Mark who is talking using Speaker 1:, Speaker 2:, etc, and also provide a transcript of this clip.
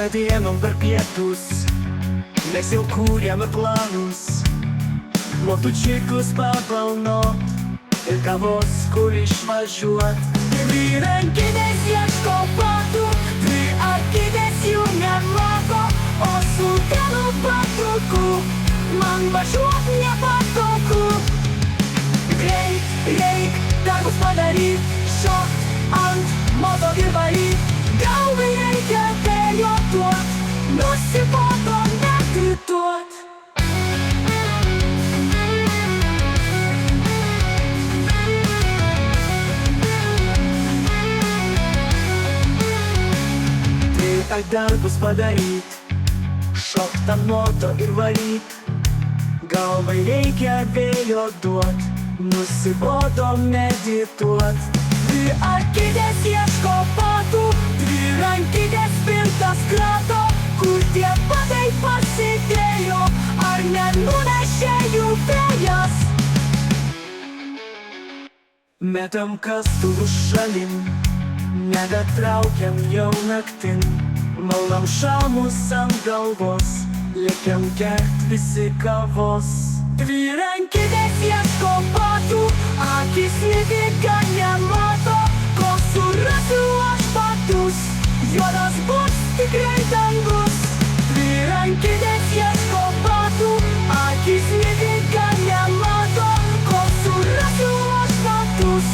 Speaker 1: Tad ienom per pietus, mēs jau kūrjam planus. Motociklus pabalno ir kavos, kur išvažiuot.
Speaker 2: Dvi rankinės ieško batų, dvi akidės jų nemato, o su vienu patruku man važiuot nepatogu. Reik darbus padaryt, šokt ant moto ir varyt. Galvai reikia vėjo duot, nusibodo negrituot.
Speaker 1: Tai darbus padaryt, šokt ant moto ir varyt. Galvai reikia vėjo duot, nusibodo medituot.
Speaker 2: Dvi akidės ieško batų, dvi rankinės spintas krato. Kur tie batai pasidėjo, ar nenunešė jų vėjas?
Speaker 1: Metam kastuvus šalin, nebetraukiam jau naktin. Malam šalmus ant galvos, lėkiam gert visi kavos.
Speaker 2: Dvi rankinės ieško batų, akis nevyga nemato. Ko surasiu aš batus, juodas bus tikrai dangus. Dvi rankinės ieško batų, akis nevyga nemato. Ko surasiu aš batus,